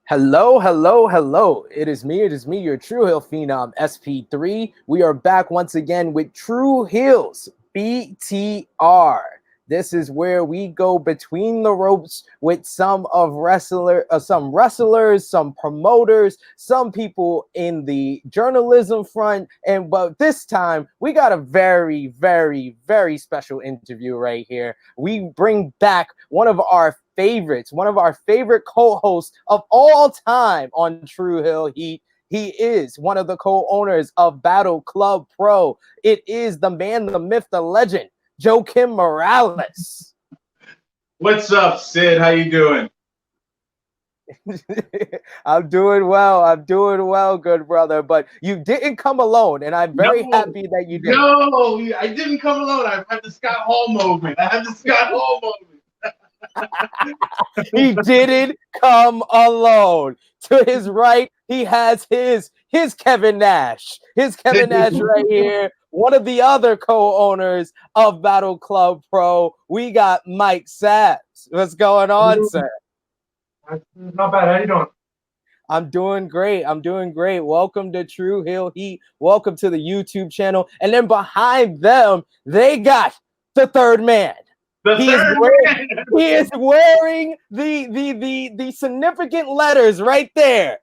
Hello, hello, hello. It is me, your Tru Heel Phenom SP3. We are back once again with Tru Heels BTR. This is where we go between the ropes with some wrestlers, some promoters, some people in the journalism front, but this time we got a very, very, very special interview right here. We bring back one of our favorite co-hosts of all time on Tru Heel Heat. He is one of the co-owners of Battle Club Pro. It is the man, the myth, the legend, Joakim Morales. What's up, Sid? How you doing? I'm doing well, good brother. But you didn't come alone, and I'm very happy that you did. No, I didn't come alone. I had the Scott Hall moment. He didn't come alone. To his right, he has his Kevin Nash. His Kevin Nash right here. One of the other co-owners of Battle Club Pro. We got Mike Sabbz. What's going on, sir? Not bad. How you doing? I'm doing great. Welcome to Tru Heel Heat. Welcome to the YouTube channel. And then behind them, they got the third man. He is wearing the significant letters right there.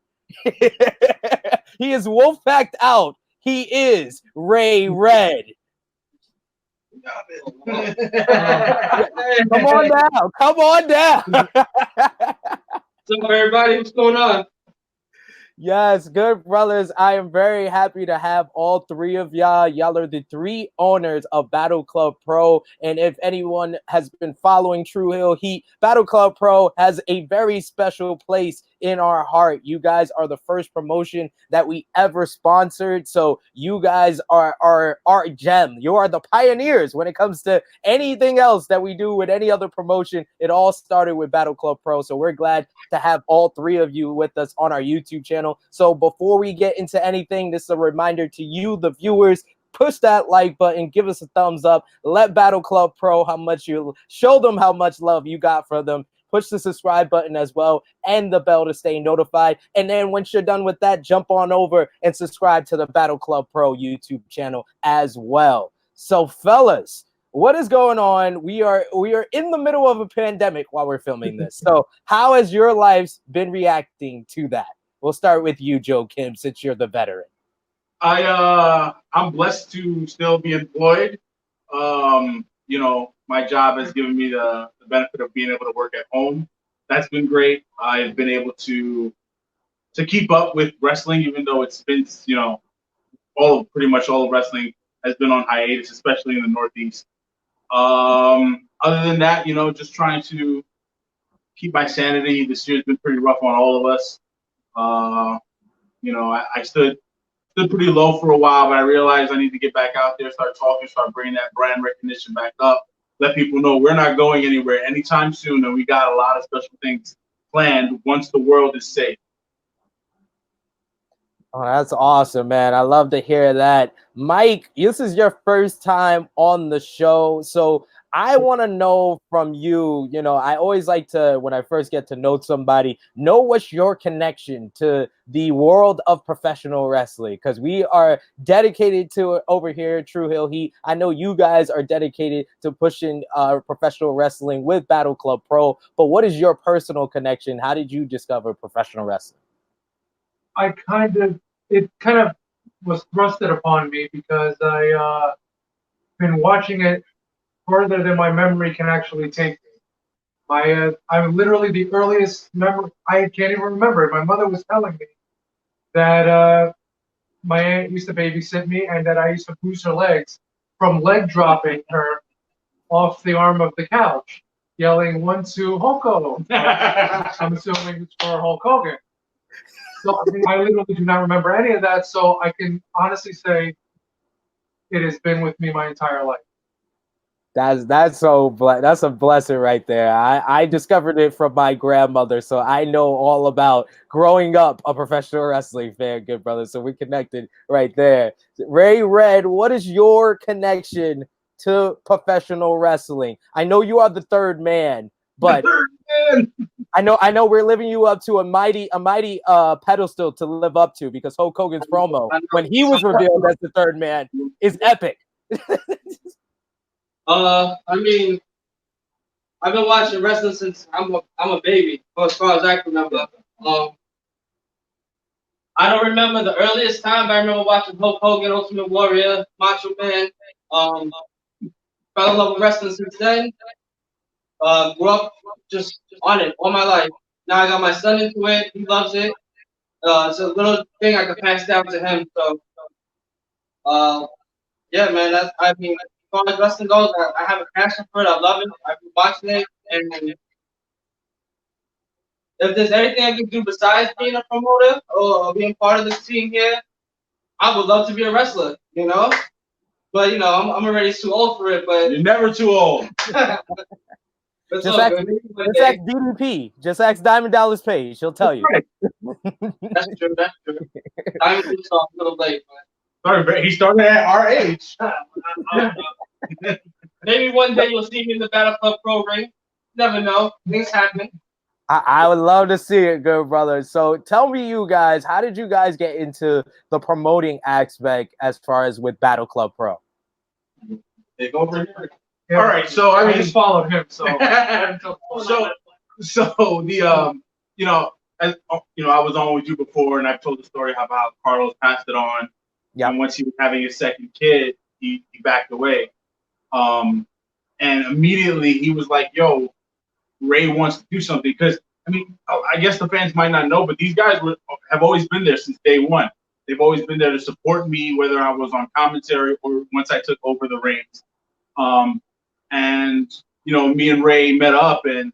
He is wolf-packed out. He is Ray Red. Come on down. What's up, everybody? What's going on? Yes, good brothers. I am very happy to have all three of y'all. Y'all are the three owners of Battle Club Pro. And if anyone has been following Tru Heel Heat, Battle Club Pro has a very special place in our heart. You guys are the first promotion that we ever sponsored. So you guys are our gem. You are the pioneers when it comes to anything else that we do with any other promotion. It all started with Battle Club Pro. So we're glad to have all three of you with us on our YouTube channel. So before we get into anything, this is a reminder to you, the viewers. Push that like button, give us a thumbs up, let Battle Club Pro show them how much love you got for them. Push the subscribe button as well and the bell to stay notified. And then once you're done with that, jump on over and subscribe to the Battle Club Pro YouTube channel as well. So fellas, what is going on? We are in the middle of a pandemic while we're filming this. So how has your life been reacting to that? We'll start with you, Joakim, since you're the veteran. I'm blessed to still be employed. My job has given me the benefit of being able to work at home. That's been great. I've been able to keep up with wrestling, even though it's been, pretty much all of wrestling has been on hiatus, especially in the Northeast. Other than that, just trying to keep my sanity. This year's been pretty rough on all of us. I stood pretty low for a while, but I realized I need to get back out there, start talking, start bringing that brand recognition back up, let people know we're not going anywhere anytime soon, and we got a lot of special things planned once the world is safe. Oh, that's awesome, man. I love to hear that. Mike, this is your first time on the show, so I want to know from you, I always like to, when I first get to know somebody, know what's your connection to the world of professional wrestling, because we are dedicated to it over here at Tru Heel Heat. I know you guys are dedicated to pushing professional wrestling with Battle Club Pro, but what is your personal connection? How did you discover professional wrestling? It kind of was thrusted upon me because I been watching it further than my memory can actually take me. I'm literally the earliest memory. I can't even remember it. My mother was telling me that my aunt used to babysit me and that I used to bruise her legs from leg dropping her off the arm of the couch, yelling 1-2 Hulk Hogan. I'm assuming it's for Hulk Hogan. So I literally do not remember any of that. So I can honestly say it has been with me my entire life. That's a blessing right there. I discovered it from my grandmother, so I know all about growing up a professional wrestling fan, good brother. So we connected right there. Ray Red, what is your connection to professional wrestling? I know you are the third man, but I know we're living you up to a mighty pedestal to live up to, because Hulk Hogan's promo when he was revealed as the third man is epic. I mean, I've been watching wrestling since I'm a baby, as far as I can remember. I don't remember the earliest time, but I remember watching Hulk Hogan, Ultimate Warrior, Macho Man. Fell in love with wrestling since then. Grew up just on it all my life. Now I got my son into it. He loves it. It's a little thing I can pass down to him. So, yeah, man. I mean, as far as wrestling goes, I have a passion for it. I love it. I've been watching it, and if there's anything I can do besides being a promoter or being part of this team here, I would love to be a wrestler. You know, but you know, I'm already too old for it. But you're never too old. Just ask DDP. Just ask Diamond Dallas Page. He'll tell you. That's true. That's true. Diamond was a little late, but he started at our age. Maybe one day you'll see me in the Battle Club Pro ring. Never know. Things happen. I would love to see it, good brother. So tell me, you guys, how did you guys get into the promoting aspect as far as with Battle Club Pro? Take over here. Yeah. All right, so I just followed him. So, so the you know, as you know, I was on with you before, and I've told the story how Carlos passed it on. Yeah. And once he was having his second kid, he backed away. And immediately he was like, "Yo, Ray wants to do something." Because I mean, I guess the fans might not know, but these guys have always been there since day one. They've always been there to support me, whether I was on commentary or once I took over the reins. And, you know, me and Ray met up and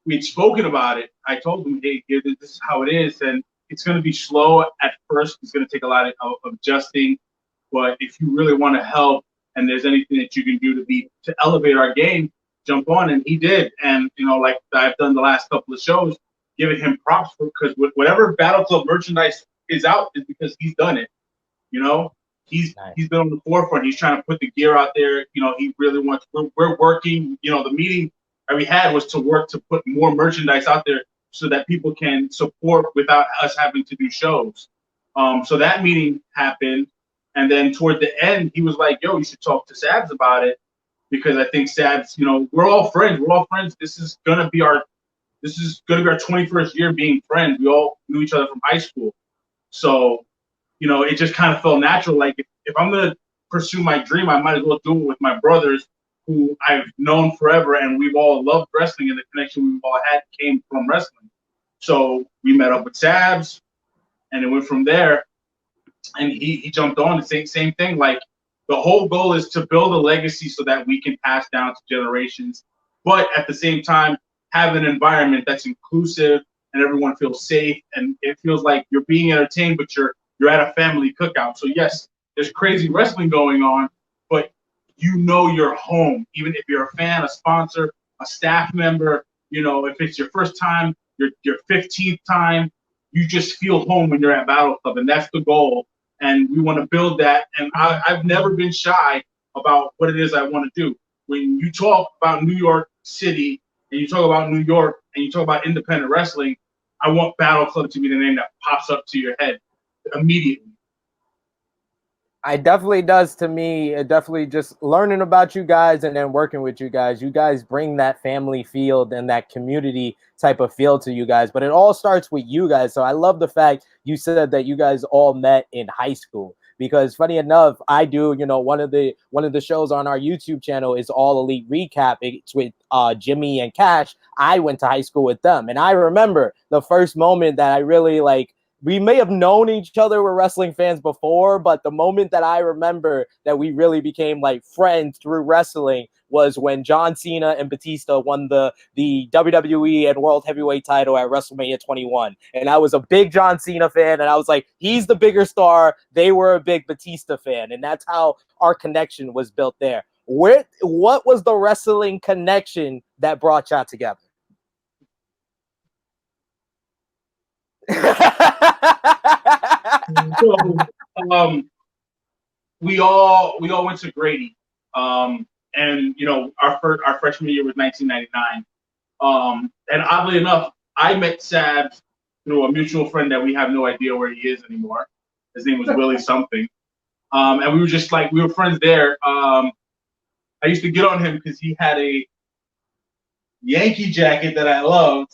we'd spoken about it. I told him, hey, this is how it is. And it's going to be slow at first. It's going to take a lot of adjusting. But if you really want to help and there's anything that you can do to elevate our game, jump on. And he did. And, you know, like I've done the last couple of shows, giving him props because whatever Battle Club merchandise is out is because he's done it. You know? He's been on the forefront. He's trying to put the gear out there. You know, he really wants. We're working. You know, the meeting that we had was to work to put more merchandise out there so that people can support without us having to do shows. So that meeting happened, and then toward the end, he was like, "Yo, you should talk to Sabbz about it," because I think Sabbz. You know, we're all friends. We're all friends. This is gonna be our 21st year being friends. We all knew each other from high school, so. You know, it just kind of felt natural. Like if I'm gonna pursue my dream, I might as well do it with my brothers, who I've known forever, and we've all loved wrestling, and the connection we've all had came from wrestling. So we met up with Sabbz, and it went from there. And he jumped on the same thing. Like the whole goal is to build a legacy so that we can pass down to generations, but at the same time have an environment that's inclusive and everyone feels safe and it feels like you're being entertained, but you're at a family cookout. So yes, there's crazy wrestling going on, but you know you're home. Even if you're a fan, a sponsor, a staff member, you know, if it's your first time, your 15th time, you just feel home when you're at Battle Club, and that's the goal. And we want to build that. And I've never been shy about what it is I want to do. When you talk about New York City and you talk about New York and you talk about independent wrestling, I want Battle Club to be the name that pops up to your head immediately. It definitely does to me. It definitely just learning about you guys and then working with you guys. You guys bring that family feel and that community type of feel to you guys. But it all starts with you guys. So I love the fact you said that you guys all met in high school. Because funny enough, I do, you know, one of the shows on our YouTube channel is All Elite Recap. It's with Jimmy and Cash. I went to high school with them. And I remember the first moment that I really we may have known each other, we're wrestling fans before, but the moment that I remember that we really became like friends through wrestling was when John Cena and Batista won the WWE and World Heavyweight title at WrestleMania 21. And I was a big John Cena fan, and I was like, he's the bigger star. They were a big Batista fan, and that's how our connection was built there. What was the wrestling connection that brought y'all together? So, we all went to Grady, and you know our freshman year was 1999, And oddly enough, I met Sabbz through a mutual friend that we have no idea where he is anymore. His name was Willie something. And we were just like, we were friends there. I used to get on him because he had a Yankee jacket that I loved,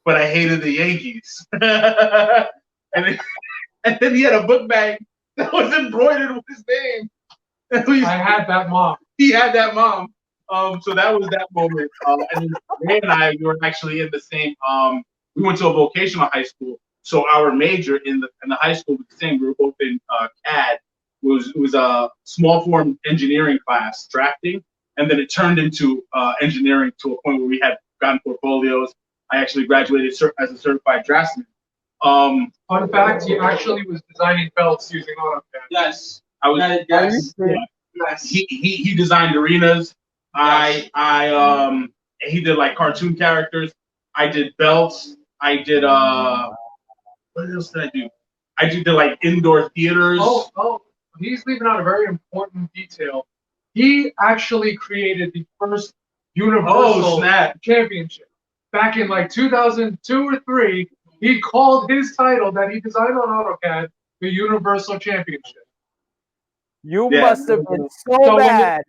but I hated the Yankees. and then he had a book bag that was embroidered with his name. I had that mom. He had that mom. So that was that moment. And Ray and I, we were actually in the same. We went to a vocational high school, so our major in the high school was the same. We were both in CAD. It was a small form engineering class, drafting, and then it turned into engineering to a point where we had gotten portfolios. I actually graduated as a certified draftsman. Fun fact: he actually was designing belts using AutoCAD. Yes. I was. Yes. Yeah. Yes. He designed arenas. He did like cartoon characters. I did belts. I did what else did I do? I did like indoor theaters. Oh, he's leaving out a very important detail. He actually created the first Universal Championship back in like 2002 or 3. He called his title that he designed on AutoCAD the Universal Championship. You must have been so bad.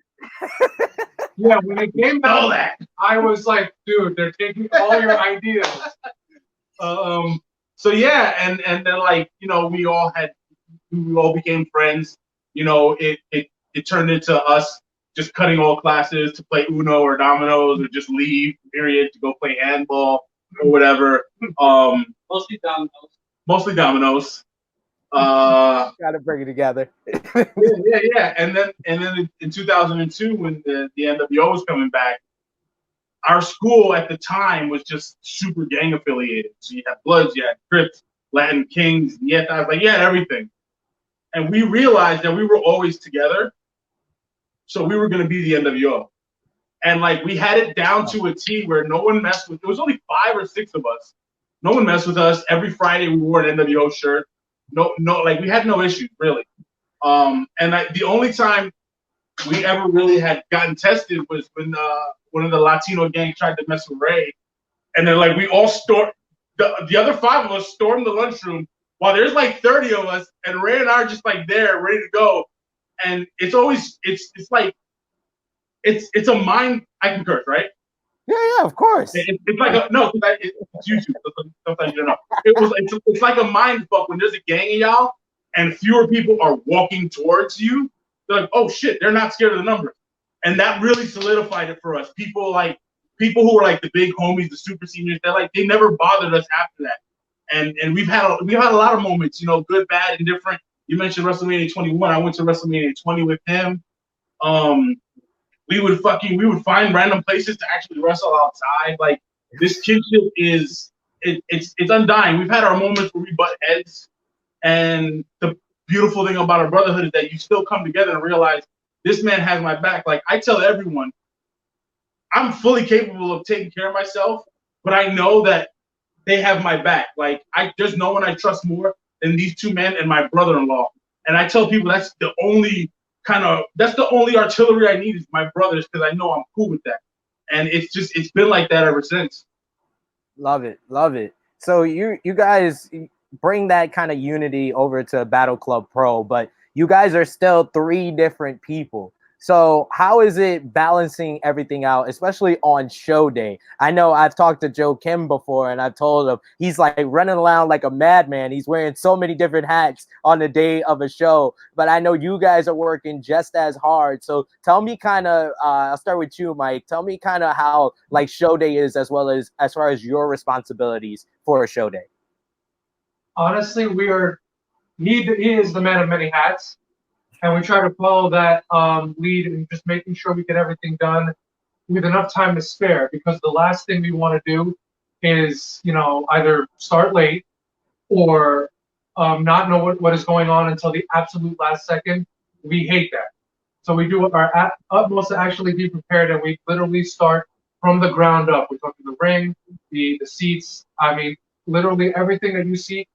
When it came out, I was like, dude, they're taking all your ideas. So yeah, and then like, you know, we all became friends. You know, it turned into us just cutting all classes to play Uno or Dominoes or just leave, period, to go play handball or whatever. Mostly Dominoes. Mostly Dominoes. Gotta bring it together. yeah. And then in 2002, when the NWO was coming back, our school at the time was just super gang affiliated. So you had Bloods, you had Crips, Latin Kings, Nietas, like you had everything. And we realized that we were always together. So we were going to be the NWO. And like we had it down to a T where no one messed with. There was only 5 or 6 of us. No one messed with us. Every Friday we wore an NWO shirt. No, like we had no issues really. And the only time we ever really had gotten tested was when one of the Latino gangs tried to mess with Ray, and then like we all stormed. The other 5 of us stormed the lunchroom while there's like 30 of us, and Ray and I are just like there, ready to go. And it's always it's like it's a mind. I can curse, right? Yeah, of course. It's like it's YouTube. Sometimes you don't know. It's like a mind fuck when there's a gang of y'all and fewer people are walking towards you. They're like, oh shit, they're not scared of the numbers, and that really solidified it for us. People who were like the big homies, the super seniors, they never bothered us after that. And we've had a lot of moments, you know, good, bad, and different. You mentioned WrestleMania 21. I went to WrestleMania 20 with him. We would find random places to actually wrestle outside. Like this kinship it's undying. We've had our moments where we butt heads, and the beautiful thing about our brotherhood is that you still come together and realize this man has my back. Like I tell everyone, I'm fully capable of taking care of myself, but I know that they have my back. Like there's no one I trust more than these 2 men and my brother-in-law. And I tell people that's the only artillery I need is my brothers, because I know I'm cool with that. And it's been like that ever since. Love it. So you guys bring that kind of unity over to Battle Club Pro, but you guys are still 3 different people. So how is it balancing everything out, especially on show day? I know I've talked to Joakim before, and I've told him he's like running around like a madman. He's wearing so many different hats on the day of a show, but I know you guys are working just as hard. So tell me kind of, I'll start with you, Mike. Tell me kind of how like show day is, as far as your responsibilities for a show day. Honestly, he is the man of many hats. And we try to follow that lead and just making sure we get everything done with enough time to spare, because the last thing we want to do is, you know, either start late or not know what is going on until the absolute last second. We hate that. So we do our utmost to actually be prepared, and we literally start from the ground up. We're talking the ring, the seats. I mean, literally everything that you see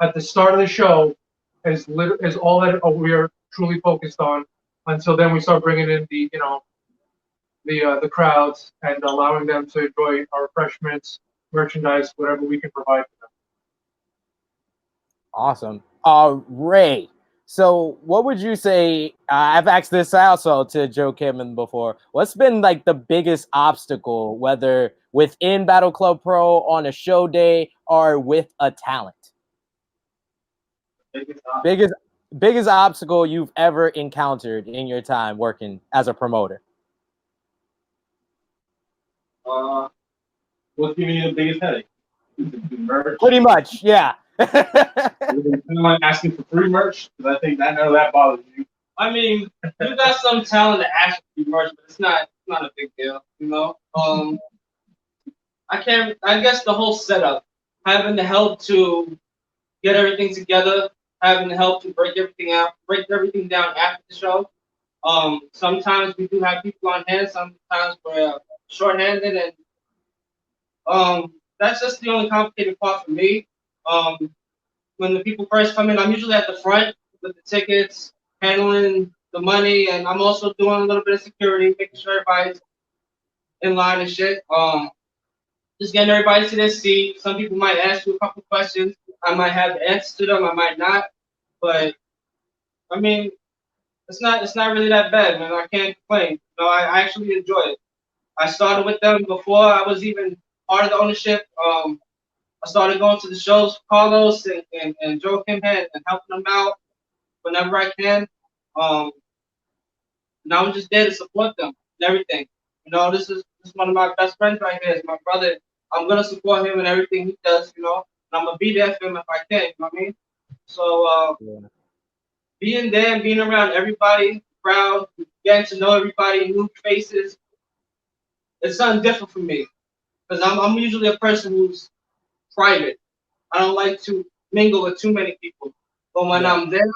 at the start of the show is all that we are truly focused on. Until then, we start bringing in the, you know, the crowds and allowing them to enjoy our refreshments, merchandise, whatever we can provide for them. Awesome. Ray. So, what would you say? I've asked this also to Joakim before. What's been like the biggest obstacle, whether within Battle Club Pro on a show day or with a talent? Biggest biggest obstacle you've ever encountered in your time working as a promoter? What's giving you the biggest headache? Merch. Pretty much, yeah. Like asking for free merch, because I know that bothers you. I mean, you got some talent to actually merch, but it's not a big deal, you know. I guess the whole setup, having the help to get everything together, having the help to break everything down after the show. Sometimes we do have people on hand. Sometimes we're shorthanded, and that's just the only complicated part for me. When the people first come in, I'm usually at the front with the tickets, handling the money, and I'm also doing a little bit of security, making sure everybody's in line and shit. Just getting everybody to their seat. Some people might ask you a couple questions. I might have the answers to them. I might not. But I mean, it's not really that bad, man. I can't complain. You know, I actually enjoy it. I started with them before I was even part of the ownership. I started going to the shows, Carlos and Joakim had, and helping them out whenever I can. And I'm just there to support them and everything. You know, this is one of my best friends right here. It's my brother. I'm gonna support him in everything he does. You know, and I'm gonna be there for him if I can. You know what I mean? So being there and being around everybody, the crowd, getting to know everybody, new faces, it's something different for me. Because I'm usually a person who's private. I don't like to mingle with too many people. But when I'm there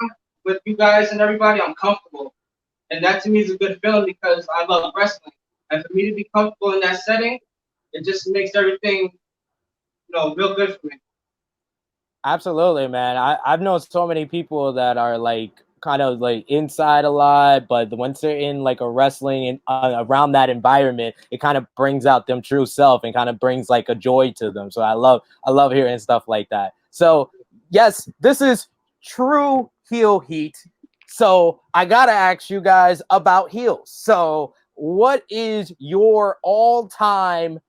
with you guys and everybody, I'm comfortable. And that to me is a good feeling because I love wrestling. And for me to be comfortable in that setting, it just makes everything, real good for me. Absolutely, man. I've known so many people that are like kind of like inside a lot, but once they're in like a wrestling and around that environment, it kind of brings out them true self and kind of brings like a joy to them. So I love hearing stuff like that. So yes, this is Tru Heel Heat. So I gotta ask you guys about heels. So what is your all-time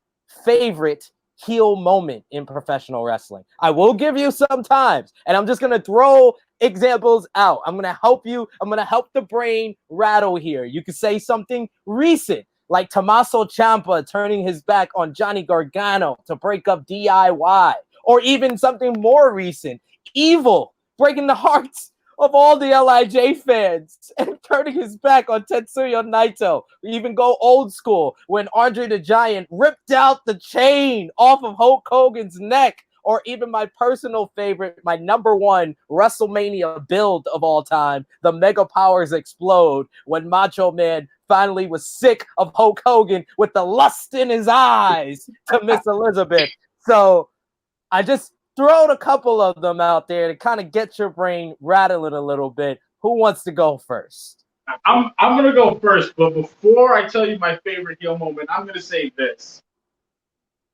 favorite heel moment in professional wrestling? I will give you some times, and I'm just gonna throw examples out. I'm gonna help you. I'm gonna help the brain rattle here. You could say something recent, like Tommaso Ciampa turning his back on Johnny Gargano to break up DIY, or even something more recent, Evil breaking the hearts of all the LIJ fans and turning his back on Tetsuya Naito. We even go old school when Andre the Giant ripped out the chain off of Hulk Hogan's neck, or even my personal favorite, my number one WrestleMania build of all time, the Mega Powers Explode, when Macho Man finally was sick of Hulk Hogan with the lust in his eyes to Miss Elizabeth. So I just throwed a couple of them out there to kind of get your brain rattling a little bit. Who wants to go first? I'm gonna go first, but before I tell you my favorite heel moment, I'm gonna say this.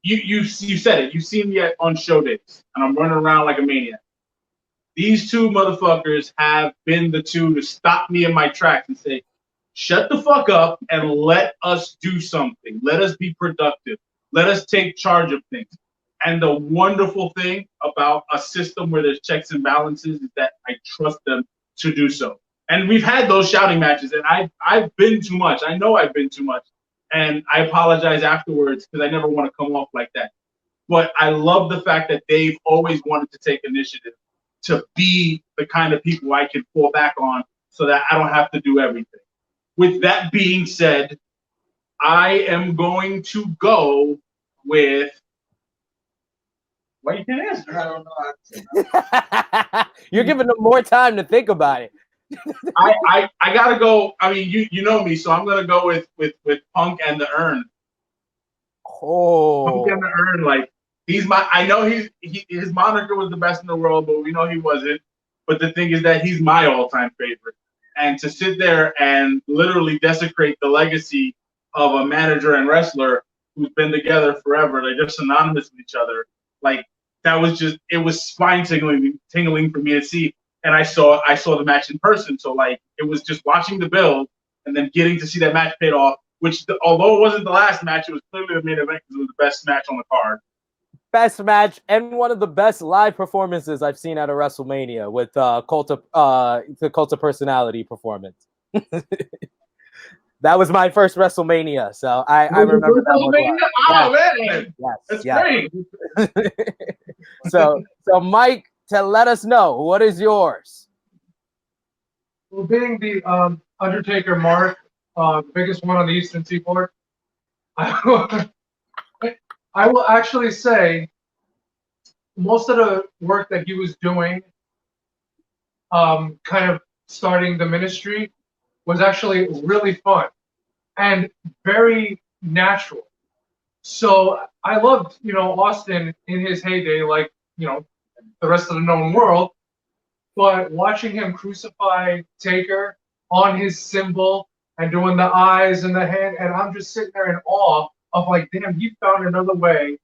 You said it. You've seen me on show days, and I'm running around like a maniac. These two motherfuckers have been the two to stop me in my tracks and say, "Shut the fuck up and let us do something. Let us be productive. Let us take charge of things." And the wonderful thing about a system where there's checks and balances is that I trust them to do so. And we've had those shouting matches, and I've been too much. I know I've been too much. And I apologize afterwards because I never want to come off like that. But I love the fact that they've always wanted to take initiative to be the kind of people I can fall back on so that I don't have to do everything. With that being said, I am going to go with... Why you can't answer? I don't know. You're giving them more time to think about it. I gotta go. I mean, you know me, so I'm gonna go with Punk and the Urn. Oh, Punk and the Urn, like I know his moniker was the best in the world, but we know he wasn't. But the thing is that he's my all-time favorite, and to sit there and literally desecrate the legacy of a manager and wrestler who's been together forever. They're just synonymous with each other. Like that was just, it was spine tingling for me to see. And I saw the match in person. So like it was just watching the build and then getting to see that match paid off. Which, although it wasn't the last match, it was clearly the main event because it was the best match on the card. Best match and one of the best live performances I've seen at a WrestleMania with the Cult of Personality performance. That was my first WrestleMania, so I remember that one. Oh man, yes, that's great. So Mike, to let us know, what is yours? Well, being the Undertaker mark, the biggest one on the Eastern Seaboard, I will actually say most of the work that he was doing, kind of starting the ministry, was actually really fun and very natural. So I loved, Austin in his heyday, like, the rest of the known world. But watching him crucify Taker on his symbol and doing the eyes and the hand, and I'm just sitting there in awe of like, damn, he found another way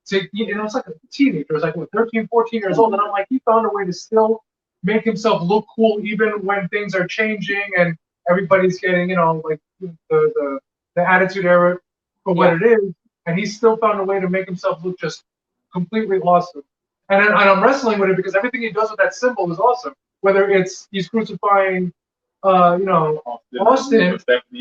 to, it's like a teenager. It was like, 13, 14 years old. And I'm like, he found a way to still make himself look cool even when things are changing and everybody's getting, like the attitude era for what it is. And he still found a way to make himself look just completely awesome. And I'm wrestling with it because everything he does with that symbol is awesome. Whether it's he's crucifying, Austin,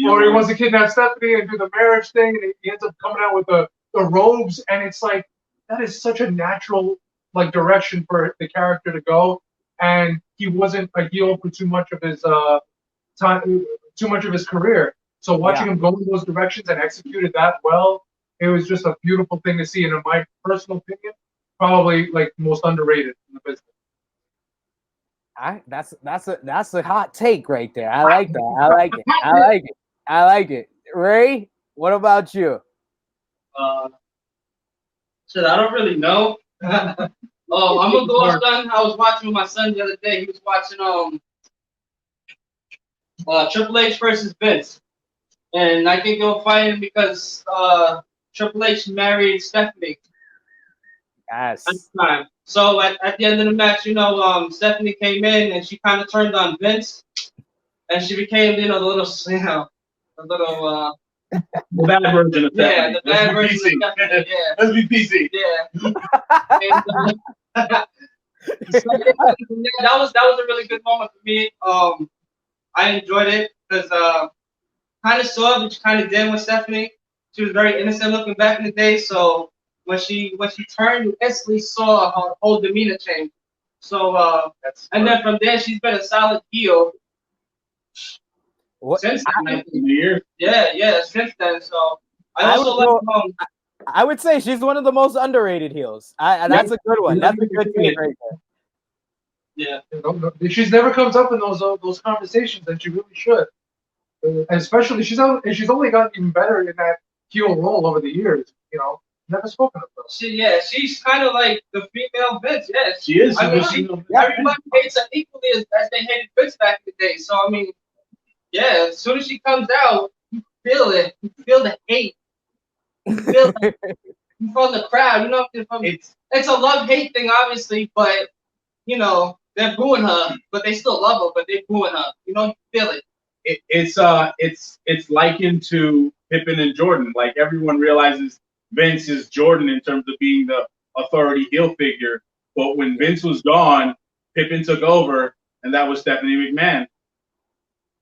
or he wants to kidnap Stephanie and do the marriage thing, and he ends up coming out with the robes, and it's like that is such a natural like direction for the character to go. And he wasn't a heel for too much of his too much of his career. So watching him go in those directions and execute it that well, it was just a beautiful thing to see. And in my personal opinion, probably like most underrated in the business. That's a hot take right there. I like that. I like it. Ray, what about you? Shit, I don't really know. I'm gonna go with son. I was watching with my son the other day. He was watching Triple H versus Vince, and I think they'll fight him because Triple H married Stephanie. Yes. At the time. So at the end of the match, Stephanie came in and she kind of turned on Vince, and she became, the little, the bad version of Stephanie. Yeah, the bad version of Stephanie. Yeah. Let's be PC. Yeah. That was a really good moment for me. I enjoyed it because kind of saw what you kind of did with Stephanie. She was very innocent looking back in the day, so. When she turned, you instantly saw her whole demeanor change. So and then from there, she's been a solid heel. Since then, years. Yeah, since then. So I would say she's one of the most underrated heels. That's a good one. That's a good take right there. Yeah, she's never comes up in those conversations, and she really should. Especially she's only gotten even better in that heel role over the years. Never spoken of her. She's kind of like the female Vince. Yeah, she is. Everybody hates her equally as they hated Vince back in the day. So I mean, as soon as she comes out, you feel it. You feel the hate. You feel from the crowd. It's a love-hate thing, obviously, but they're booing her, but they still love her, but they're booing her. You feel it. It's likened to Pippen and Jordan. Like everyone realizes. Vince is Jordan in terms of being the authority heel figure. But when Vince was gone, Pippen took over, and that was Stephanie McMahon.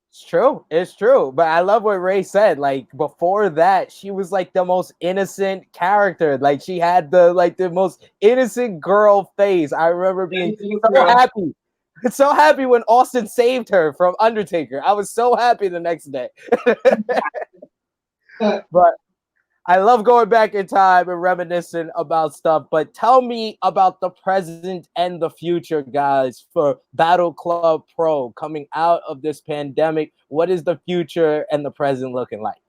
It's true. But I love what Ray said. Like before that, she was like the most innocent character. Like she had the most innocent girl face. I remember being so happy. So happy when Austin saved her from Undertaker. I was so happy the next day. But I love going back in time and reminiscing about stuff, but tell me about the present and the future, guys, for Battle Club Pro coming out of this pandemic. What is the future and the present looking like?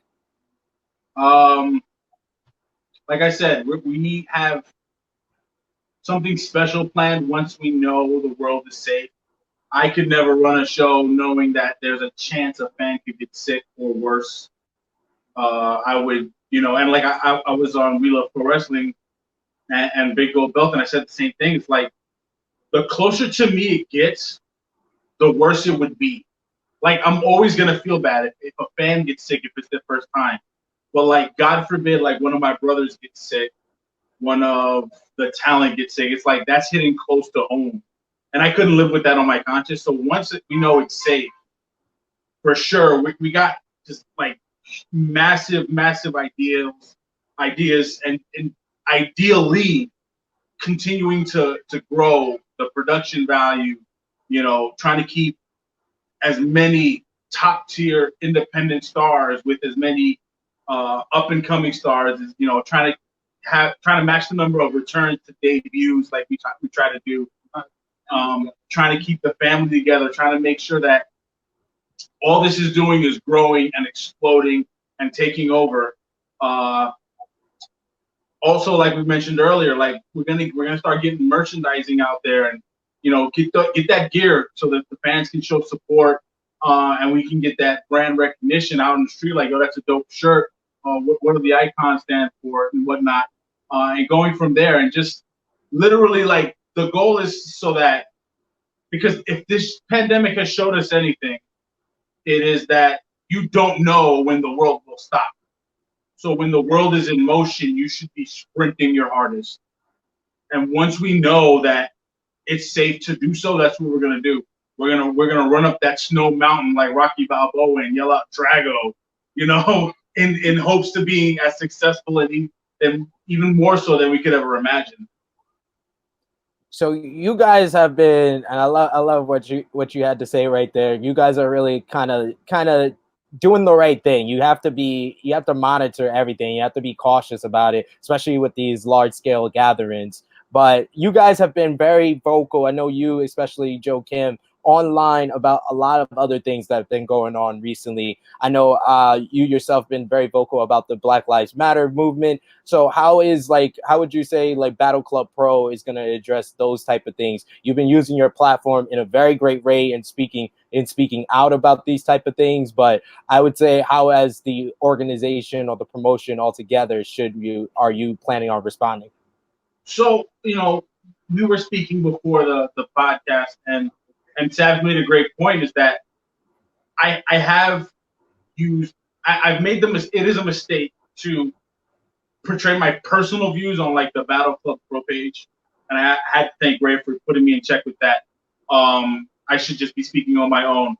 Like I said, we have something special planned once we know the world is safe. I could never run a show knowing that there's a chance a fan could get sick or worse. I would, and like I was on We Love Pro Wrestling and Big Gold Belt, and I said the same thing. It's like the closer to me it gets, the worse it would be. Like I'm always gonna feel bad if a fan gets sick if it's their first time. But like God forbid, like one of my brothers gets sick, one of the talent gets sick. It's like that's hitting close to home, and I couldn't live with that on my conscience. So once we know it's safe, for sure, we got just like massive ideas, and ideally continuing to grow the production value. Trying to keep as many top tier independent stars with as many up and coming stars as trying to match the number of returns to debuts like we try to do. Trying to keep the family together, trying to make sure that all this is doing is growing and exploding and taking over. Also, like we mentioned earlier, like we're gonna start getting merchandising out there, and get that gear so that the fans can show support, and we can get that brand recognition out in the street. Like, that's a dope shirt. What do the icons stand for and whatnot? And going from there, and just literally, like, the goal is so that, because if this pandemic has showed us anything, it is that you don't know when the world will stop. So when the world is in motion, you should be sprinting your hardest. And once we know that it's safe to do so, that's what we're gonna do. We're gonna run up that snow mountain like Rocky Balboa and yell out Drago, in hopes to being as successful and even more so than we could ever imagine. So you guys have been, and I love what you had to say right there. You guys are really kind of doing the right thing. You have to monitor everything. You have to be cautious about it, especially with these large scale gatherings. But you guys have been very vocal. I know you, especially Joakim, online about a lot of other things that have been going on recently. I know you yourself been very vocal about the Black Lives Matter movement. So how would you say like Battle Club Pro is going to address those type of things? You've been using your platform in a very great way and speaking out about these type of things, but I would say, how as the organization or the promotion altogether are you planning on responding? So, we were speaking before the podcast, and Sabbz made a great point, is that I've made it is a mistake to portray my personal views on like the Battle Club Pro page, and I had to thank Ray for putting me in check with that. I should just be speaking on my own.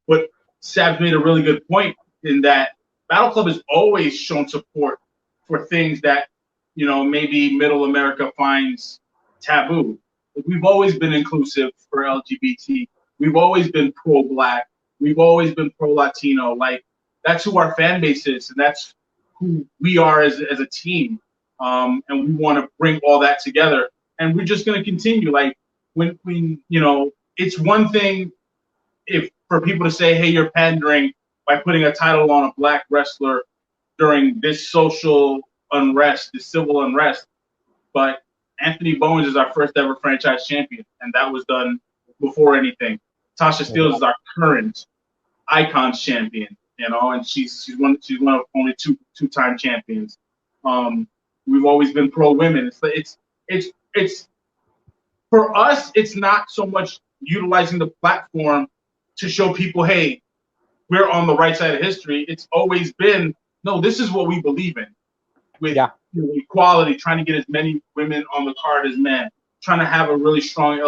But Sabbz made a really good point in that Battle Club has always shown support for things that maybe Middle America finds taboo. We've always been inclusive for LGBT. We've always been pro-Black. We've always been pro-Latino. Like, that's who our fan base is, and that's who we are as a team. And we want to bring all that together. And we're just going to continue. Like, when it's one thing for people to say, hey, you're pandering by putting a title on a Black wrestler during this social unrest, this civil unrest. But Anthony Bowens is our first ever franchise champion, and that was done before anything. Tasha Steelz is our current Icons champion, and she's one of only two-time champions. We've always been pro women. It's for us. It's not so much utilizing the platform to show people, hey, we're on the right side of history. It's always been, no, this is what we believe in. With equality, trying to get as many women on the card as men, trying to have a really strong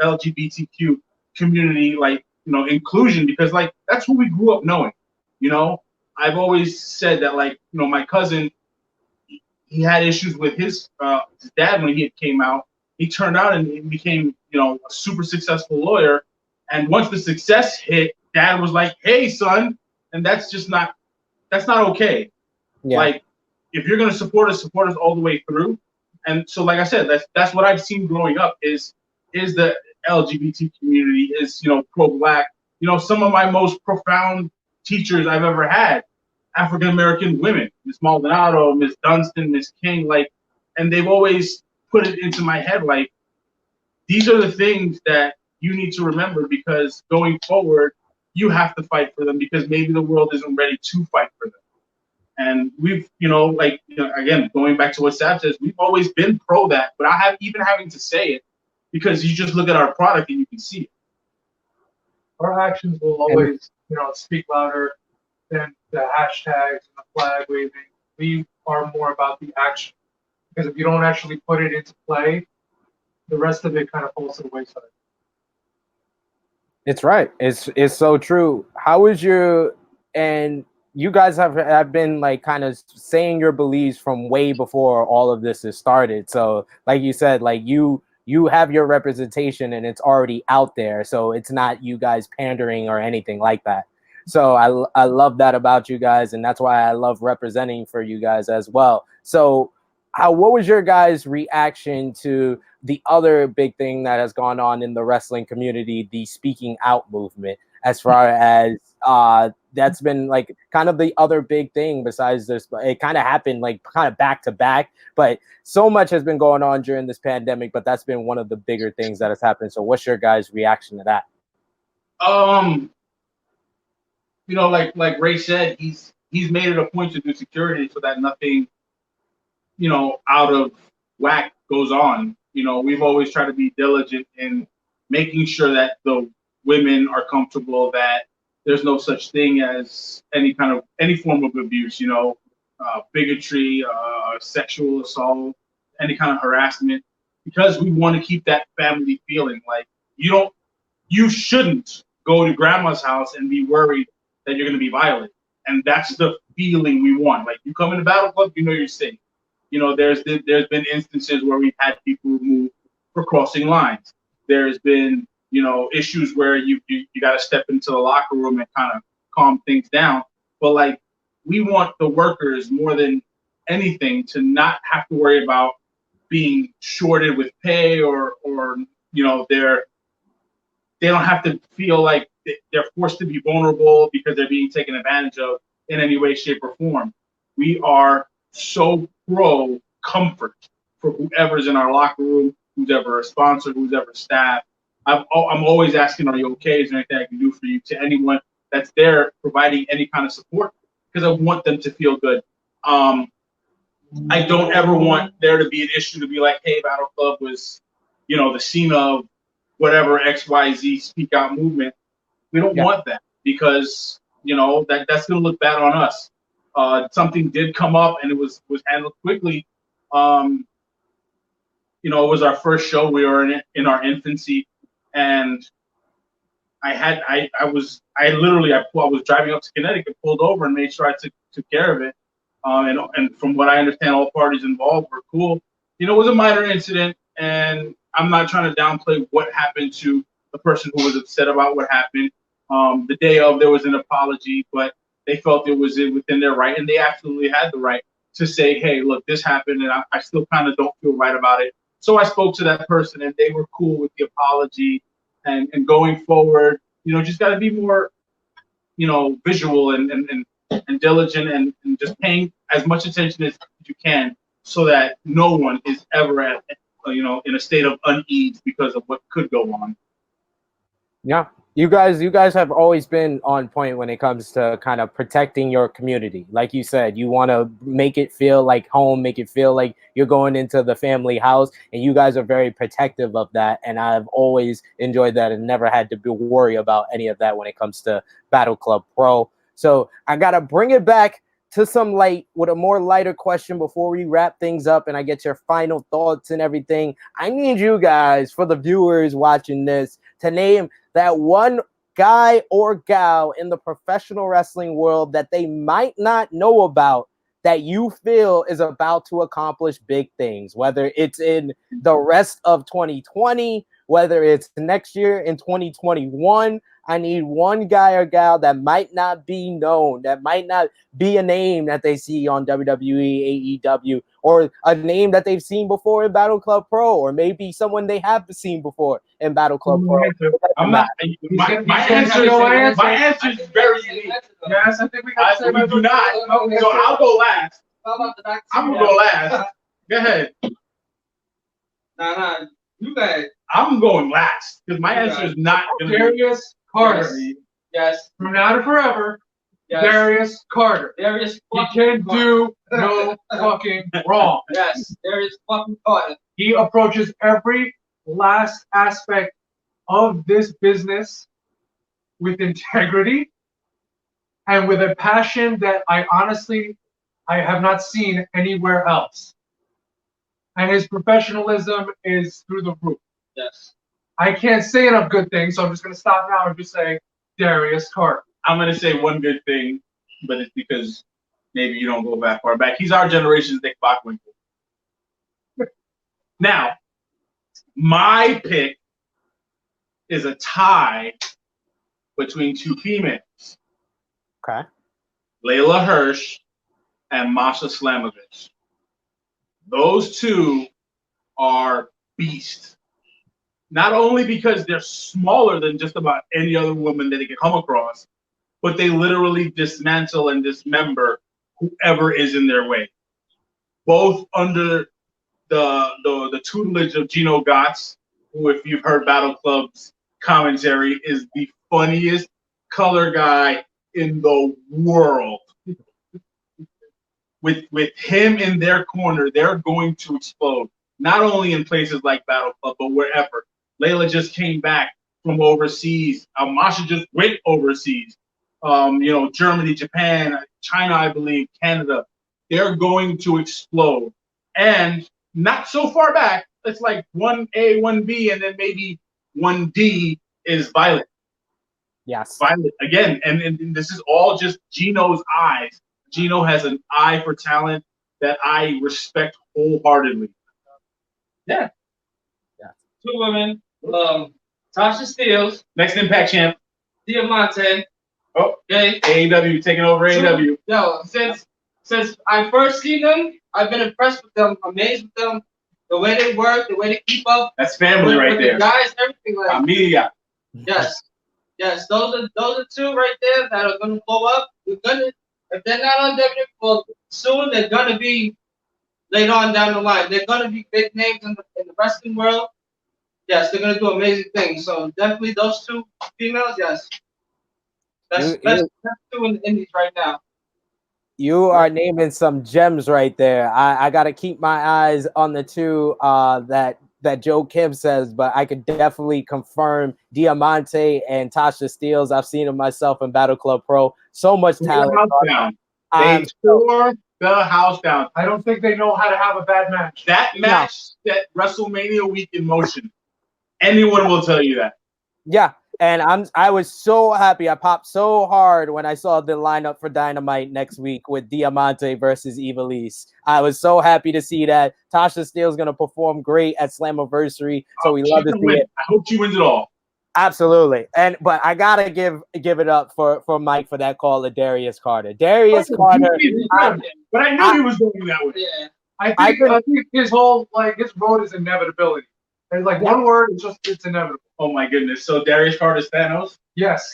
LGBTQ community, like, inclusion, because like that's what we grew up knowing. I've always said that, like, my cousin, he had issues with his dad when he came out. He turned out and he became, a super successful lawyer. And once the success hit, dad was like, hey, son, and that's not okay. Yeah. Like, if you're going to support us all the way through. And so, like I said, that's what I've seen growing up is the LGBT community, is, pro-Black. Some of my most profound teachers I've ever had, African-American women, Miss Maldonado, Miss Dunstan, Miss King, like, and they've always put it into my head, like, these are the things that you need to remember, because going forward, you have to fight for them, because maybe the world isn't ready to fight for them. And we've, again, going back to what Sabbz says, we've always been pro that, but even having to say it, because you just look at our product and you can see it. Our actions will always, speak louder than the hashtags and the flag waving. We are more about the action, because if you don't actually put it into play, the rest of it kind of falls to the wayside. It's right. It's so true. How is your, and you guys have been like kind of saying your beliefs from way before all of this has started. So like you said, like you have your representation and it's already out there. So it's not you guys pandering or anything like that. So I love that about you guys, and that's why I love representing for you guys as well. So what was your guys' reaction to the other big thing that has gone on in the wrestling community, the speaking out movement, as far as that's been like kind of the other big thing besides this? It kind of happened like kind of back to back, but so much has been going on during this pandemic, but that's been one of the bigger things that has happened. So what's your guys' reaction to that? Like Ray said, he's made it a point to do security so that nothing, out of whack goes on. We've always tried to be diligent in making sure that the women are comfortable, that there's no such thing as any form of abuse, bigotry, sexual assault, any kind of harassment, because we want to keep that family feeling. Like you shouldn't go to grandma's house and be worried that you're going to be violated. And that's the feeling we want. Like, you come in the Battle Club, you're safe. There's been instances where we've had people removed for crossing lines. There's been, issues where you got to step into the locker room and kind of calm things down. But like, we want the workers more than anything to not have to worry about being shorted with pay or they don't have to feel like they're forced to be vulnerable because they're being taken advantage of in any way, shape, or form. We are so pro comfort for whoever's in our locker room, who's ever a sponsor, who's ever staff. I'm always asking, are you okay? Is there anything I can do for you? To anyone that's there providing any kind of support, because I want them to feel good. I don't ever want there to be an issue to be like, hey, Battle Club was, the scene of whatever XYZ speak out movement. We don't want that, because that's going to look bad on us. Something did come up and it was handled quickly. It was our first show. We were in our infancy, and I was driving up to Connecticut, pulled over and made sure I took care of it. And from what I understand, all parties involved were cool. It was a minor incident, and I'm not trying to downplay what happened to the person who was upset about what happened. The day of, there was an apology, but they felt it was within their right, and they absolutely had the right to say, hey, look, this happened, and I still kind of don't feel right about it. So I spoke to that person, and they were cool with the apology. And going forward, just got to be more, visual and diligent and just paying as much attention as you can, so that no one is ever at, in a state of unease because of what could go on. Yeah. You guys have always been on point when it comes to kind of protecting your community. Like you said, you want to make it feel like home, make it feel like you're going into the family house, and you guys are very protective of that. And I've always enjoyed that and never had to worry about any of that when it comes to Battle Club Pro. So I got to bring it back to some with a more lighter question before we wrap things up and I get your final thoughts and everything. I need you guys, for the viewers watching this, to name that one guy or gal in the professional wrestling world that they might not know about, that you feel is about to accomplish big things, whether it's in the rest of 2020, whether it's next year in 2021. I need one guy or gal that might not be known, that might not be a name that they see on WWE, AEW, or a name that they've seen before in Battle Club Pro, or maybe someone they have seen before in Battle Club Pro. I'm not. My answer is very unique. Yes, I think we got to say we do not. So I'll go last. I'm gonna go last. Go ahead. Nah, you guys. I'm going last because my answer is not gonna Darius Carter. Yes. From now to forever. Yes. Darius Carter. Darius He fucking can Carter. do no fucking wrong. Yes, Darius fucking Carter. He approaches every last aspect of this business with integrity and with a passion that I have not seen anywhere else. And his professionalism is through the roof. Yes. I can't say enough good things, so I'm just going to stop now and just say Darius Carter. I'm going to say one good thing, but it's because maybe you don't go that far back. He's our generation's Nick Bockwinkel. Now, my pick is a tie between two females. Okay. Layla Hirsch and Masha Slamovich. Those two are beasts. Not only because they're smaller than just about any other woman that they can come across, but they literally dismantle and dismember whoever is in their way. Both under the tutelage of Gino Gotts, who, if you've heard Battle Club's commentary, is the funniest color guy in the world. With him in their corner, they're going to explode. Not only in places like Battle Club, but wherever. Layla just came back from overseas. Masha just went overseas. Germany, Japan, China, I believe, Canada. They're going to explode. And not so far back, it's like 1A, 1B, and then maybe 1D is Violet. Yes. Violet, again, and this is all just Gino's eyes. Gino has an eye for talent that I respect wholeheartedly. Yeah. Two women. Tasha Steelz. Next Impact champ. Diamante. Oh, Okay. AEW taking over AEW. Yo, since I first seen them, I've been impressed with them, amazed with them, the way they work, the way they keep up. That's family right there. The guys, everything like. Familia. Yes. Those are two right there that are gonna blow up. If they're not on WWE, well, soon they're gonna be later on down the line. They're gonna be big names in the wrestling world. Yes, they're gonna do amazing things. So definitely those two females, yes. Best two in the indies right now. You are naming some gems right there. I got to keep my eyes on the two that Joe Kim says, but I could definitely confirm Diamante and Tasha Steelz. I've seen them myself in Battle Club Pro. So much talent. They tore the house down. I don't think they know how to have a bad match. That match set WrestleMania week in motion. Anyone will tell you that. Yeah, and I was so happy. I popped so hard when I saw the lineup for Dynamite next week with Diamante versus Ivelisse. I was so happy to see that. Tasha Steelz going to perform great at Slammiversary, so we love to see it. I hope she wins it all. Absolutely, but I gotta give it up for Mike for that call to Darius Carter. Darius Carter, but I knew he was going that way. Yeah, I think his whole his road is inevitability. There's one word, it's inevitable. Oh my goodness! So Darius Carter's Thanos? Yes.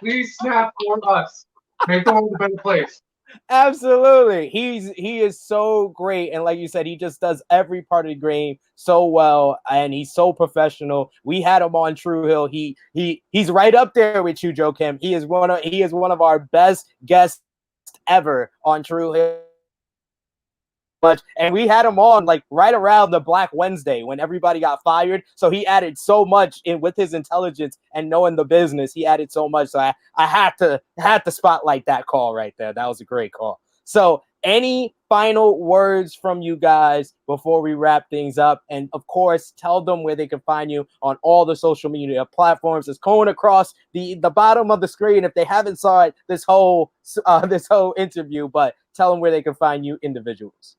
Please snap for us. Make the world a better place. Absolutely. He is so great. And like you said, he just does every part of the game so well. And he's so professional. We had him on Tru Heel. He's right up there with you, Joakim. He is one of our best guests ever on Tru Heel. And we had him on right around the Black Wednesday when everybody got fired. So he added so much with his intelligence and knowing the business. He added so much. So I had to spotlight that call right there. That was a great call. So any final words from you guys before we wrap things up? And of course, tell them where they can find you on all the social media platforms. It's going across the bottom of the screen if they haven't saw it this whole interview, but tell them where they can find you individuals.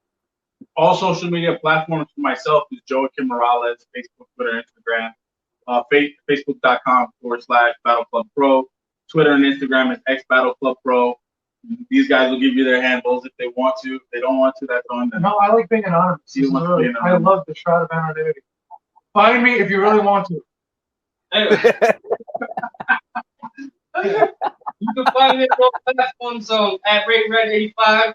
All social media platforms for myself is Joakim Morales, Facebook, Twitter, Instagram, Facebook.com/Battle Club Pro. Twitter and Instagram is X Battle Club Pro. These guys will give you their handles if they want to. If they don't want to, that's on them. No, I like being anonymous. I love the shroud of anonymity. Find me if you really want to. Anyway. You can find me on platforms at RateRed85.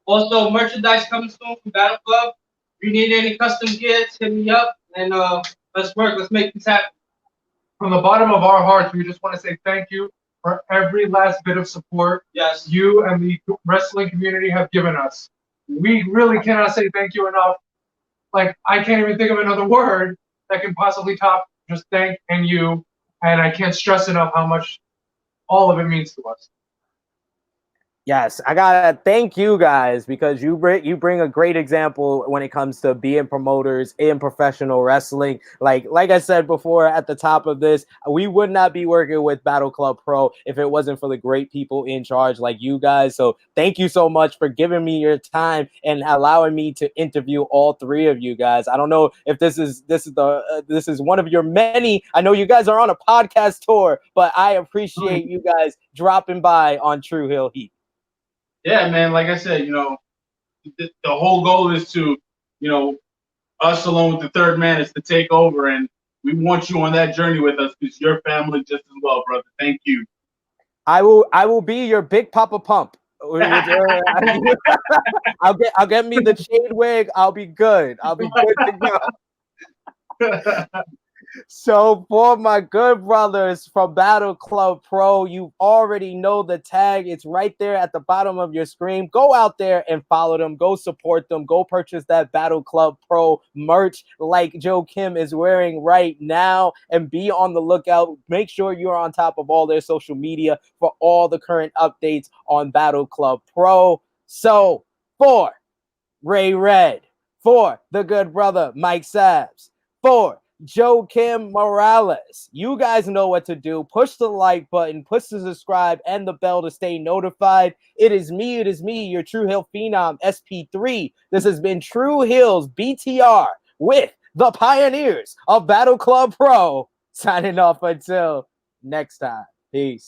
Also, merchandise coming soon from Battle Club. If you need any custom gears, hit me up and let's work. Let's make this happen. From the bottom of our hearts, we just want to say thank you for every last bit of support Yes. you and the wrestling community have given us. We really cannot say thank you enough. Like, I can't even think of another word that can possibly top just thank and you. And I can't stress enough how much all of it means to us. Yes, I gotta thank you guys because you bring a great example when it comes to being promoters in professional wrestling. Like I said before at the top of this, we would not be working with Battle Club Pro if it wasn't for the great people in charge like you guys. So thank you so much for giving me your time and allowing me to interview all three of you guys. I don't know if this is one of your many. I know you guys are on a podcast tour, but I appreciate you guys dropping by on Tru Heel Heat. Yeah, man. Like I said, the whole goal is to, us along with the third man is to take over, and we want you on that journey with us because you're family just as well, brother. Thank you. I will be your Big Papa Pump. I'll get me the shade wig. I'll be good. I'll be good to go. So for my good brothers from Battle Club Pro, you already know the tag. It's right there at the bottom of your screen. Go out there and follow them. Go support them. Go purchase that Battle Club Pro merch like Joakim is wearing right now. And be on the lookout. Make sure you're on top of all their social media for all the current updates on Battle Club Pro. So for Ray Red, for the good brother Mike Sabbz, for Joakim Morales. You guys know what to do. Push the like button, push the subscribe, and the bell to stay notified. It is me, your Tru Heel Phenom SP3. This has been Tru Heels BTR with the pioneers of Battle Club Pro. Signing off until next time. Peace.